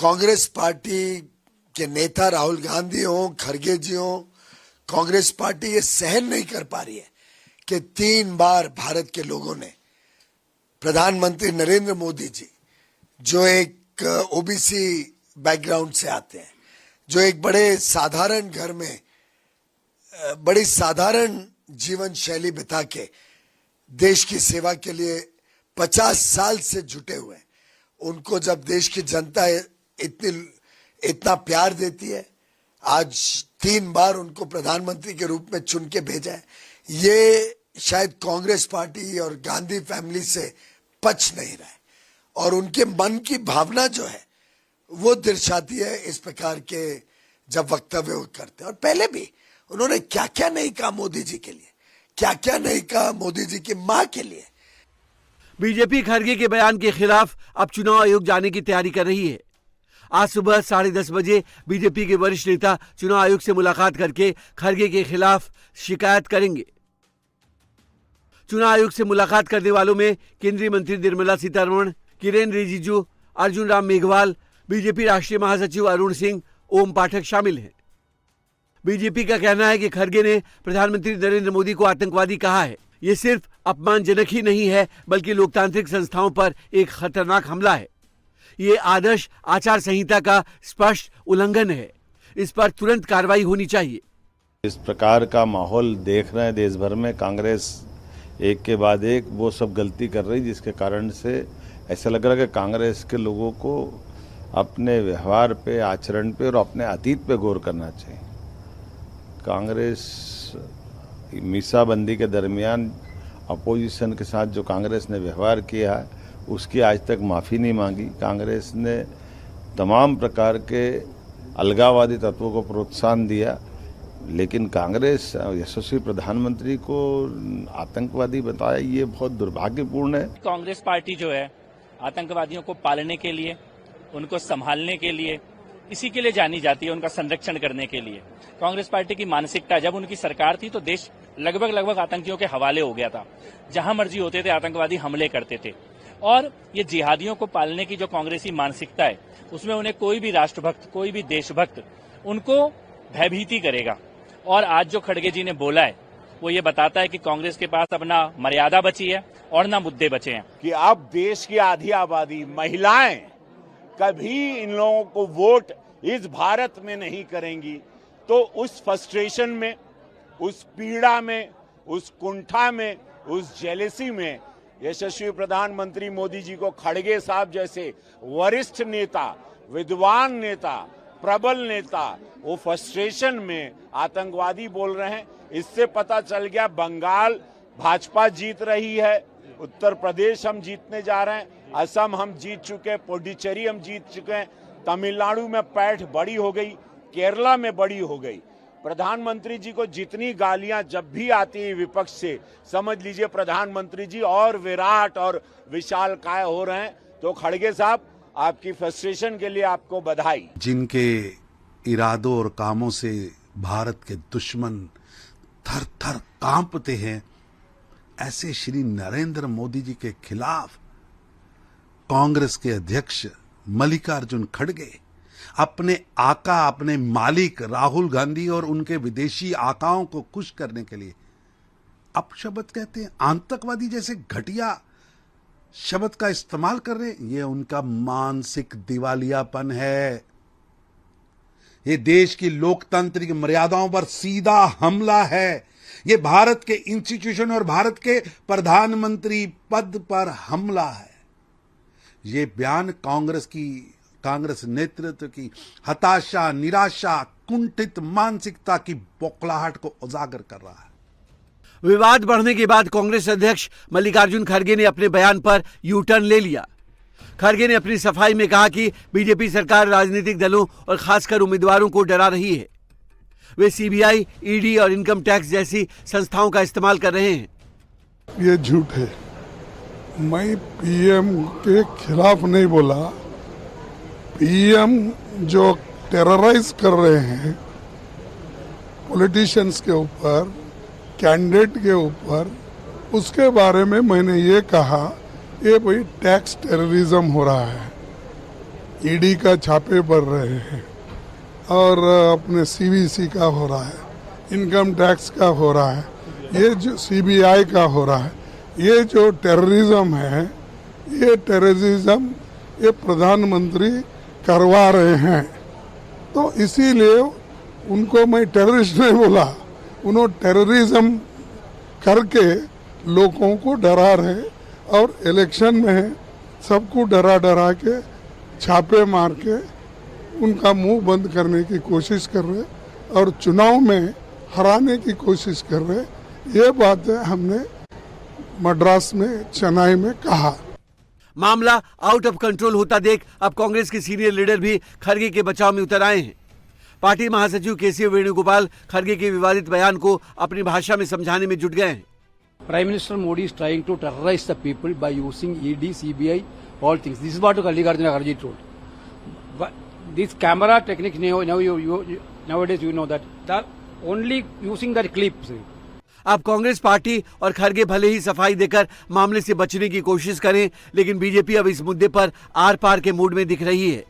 Congress party के नेता राहुल गांधी हो, खड़गे जी हो, कांग्रेस पार्टी ये सहन नहीं कर पा रही है कि 3 बार भारत के लोगों ने प्रधानमंत्री नरेंद्र मोदी जी, जो एक ओबीसी बैकग्राउंड से आते हैं, जो एक बड़े साधारण घर में बड़ी साधारण जीवन शैली बिता के देश की सेवा के लिए 50 साल से जुटे हुए, उनको जब देश की जनता इतना प्यार देती है, आज 3 बार उनको प्रधानमंत्री के रूप में चुन के भेजा है, ये शायद कांग्रेस पार्टी और गांधी फैमिली से पच नहीं रहा है। और उनके मन की भावना जो है वो दर्शाती है इस प्रकार के जब वक्तव्य करते हैं। और पहले भी उन्होंने क्या क्या नहीं कहा मोदी जी के लिए, क्या क्या नहीं कहा मोदी जी की मां के लिए। बीजेपी खड़गे के बयान के खिलाफ अब चुनाव आयोग जाने की तैयारी कर रही है। आज सुबह 10:30 बजे बीजेपी के वरिष्ठ नेता चुनाव आयोग से मुलाकात करके खड़गे के खिलाफ शिकायत करेंगे। चुनाव आयोग से मुलाकात करने वालों में केंद्रीय मंत्री निर्मला सीतारमण, किरेन रिजिजू, अर्जुन राम मेघवाल, बीजेपी राष्ट्रीय महासचिव अरुण सिंह, ओम पाठक शामिल हैं। बीजेपी का कहना है कि खड़गे ने प्रधानमंत्री नरेंद्र मोदी को आतंकवादी कहा है। ये सिर्फ अपमानजनक ही नहीं है, बल्कि लोकतांत्रिक संस्थाओं पर एक खतरनाक हमला है। ये आदर्श आचार संहिता का स्पष्ट उल्लंघन है। इस पर तुरंत कार्रवाई होनी चाहिए। इस प्रकार का माहौल देख रहे हैं देश भर में, कांग्रेस एक के बाद एक वो सब गलती कर रही, जिसके कारण से ऐसा लग रहा है कि कांग्रेस के लोगों को अपने व्यवहार पे, आचरण पे और अपने अतीत पे गौर करना चाहिए। कांग्रेस मीसाबंदी के दरमियान अपोजिशन के साथ जो कांग्रेस ने व्यवहार किया है उसकी आज तक माफ़ी नहीं मांगी। कांग्रेस ने तमाम प्रकार के अलगाववादी तत्वों को प्रोत्साहन दिया, लेकिन कांग्रेस यशस्वी प्रधानमंत्री को आतंकवादी बताया, ये बहुत दुर्भाग्यपूर्ण है। कांग्रेस पार्टी जो है आतंकवादियों को पालने के लिए, उनको संभालने के लिए, इसी के लिए जानी जाती है, उनका संरक्षण करने के लिए। कांग्रेस पार्टी की मानसिकता, जब उनकी सरकार थी तो देश लगभग आतंकियों के हवाले हो गया था। जहां मर्जी होते थे आतंकवादी हमले करते थे। और ये जिहादियों को पालने की जो कांग्रेसी मानसिकता है, उसमें उन्हें कोई भी राष्ट्रभक्त, कोई भी देशभक्त उनको भयभीति करेगा। और आज जो खड़गे जी ने बोला है वो ये बताता है कि कांग्रेस के पास अब ना मर्यादा बची है और ना मुद्दे बचे हैं। कि अब देश की आधी आबादी महिलाएं कभी इन लोगों को वोट इस भारत में नहीं करेंगी, तो उस फ्रस्ट्रेशन में, उस पीड़ा में, उस कुंठा में, उस जेलेसी में यशस्वी प्रधानमंत्री मोदी जी को खड़गे साहब जैसे वरिष्ठ नेता, विद्वान नेता, प्रबल नेता वो फ्रस्ट्रेशन में आतंकवादी बोल रहे हैं। इससे पता चल गया बंगाल भाजपा जीत रही है, उत्तर प्रदेश हम जीतने जा रहे हैं, असम हम जीत चुके हैं, पुडुचेरी हम जीत चुके हैं, तमिलनाडु में पैठ बड़ी हो गई, केरला में बड़ी हो गई। प्रधानमंत्री जी को जितनी गालियां जब भी आती है विपक्ष से, समझ लीजिए प्रधानमंत्री जी और विराट और विशालकाय हो रहे हैं। तो खड़गे साहब, आपकी फ्रस्ट्रेशन के लिए आपको बधाई। जिनके इरादों और कामों से भारत के दुश्मन थर थर कांपते हैं, ऐसे श्री नरेंद्र मोदी जी के खिलाफ कांग्रेस के अध्यक्ष मल्लिकार्जुन खड़गे अपने आका, अपने मालिक राहुल गांधी और उनके विदेशी आकाओं को खुश करने के लिए अपशब्द कहते हैं, आतंकवादी जैसे घटिया शब्द का इस्तेमाल कर रहे हैं। ये उनका मानसिक दिवालियापन है। ये देश की लोकतांत्रिक मर्यादाओं पर सीधा हमला है। ये भारत के इंस्टीट्यूशन और भारत के प्रधानमंत्री पद पर हमला है। ये बयान कांग्रेस नेतृत्व की हताशा, निराशा, कुंठित मानसिकता की बौखलाहट को उजागर कर रहा है। विवाद बढ़ने के बाद कांग्रेस अध्यक्ष मल्लिकार्जुन खड़गे ने अपने बयान पर यू टर्न ले लिया। खड़गे ने अपनी सफाई में कहा कि बीजेपी सरकार राजनीतिक दलों और खासकर उम्मीदवारों को डरा रही है। वे सीबीआई, ईडी और इनकम टैक्स जैसी संस्थाओं का इस्तेमाल कर रहे हैं। ये झूठ है। मैं पीएम के खिलाफ नहीं बोला। पीएम जो टेरराइज कर रहे हैं पॉलिटिशियंस के ऊपर, कैंडिडेट के ऊपर, उसके बारे में मैंने ये कहा, ये भाई टैक्स टेररिज्म हो रहा है। ईडी का छापे बढ़ रहे हैं और अपने सीवीसी का हो रहा है, इनकम टैक्स का हो रहा है, ये जो सीबीआई का हो रहा है, ये जो टेररिज्म है, ये टेररिज्म ये प्रधानमंत्री करवा रहे हैं। तो इसीलिए उनको मैं टेररिस्ट नहीं बोला, उन्होंने टेररिज्म करके लोगों को डरा रहे और इलेक्शन में सबको डरा डरा के छापे मार के उनका मुंह बंद करने की कोशिश कर रहे और चुनाव में हराने की कोशिश कर रहे। ये बातें हमने मद्रास में, चेन्नई में कहा। मामला आउट ऑफ कंट्रोल होता देख अब कांग्रेस के सीनियर लीडर भी खड़गे के बचाव में उतर आए हैं। पार्टी महासचिव केसी वेणुगोपाल खड़गे के विवादित बयान को अपनी भाषा में समझाने में जुट गए हैं। Prime Minister Modi is trying to terrorize the people by using ED, CBI, all things. This is what Mallikarjuna Kharge told. But this camera techniques nowadays you know that they're only using that clips. अब Congress party और खड़गे भले ही सफाई देकर मामले से बचने की कोशिश करें, लेकिन बीजेपी अब इस मुद्दे पर आर पार के मूड में दिख रही है।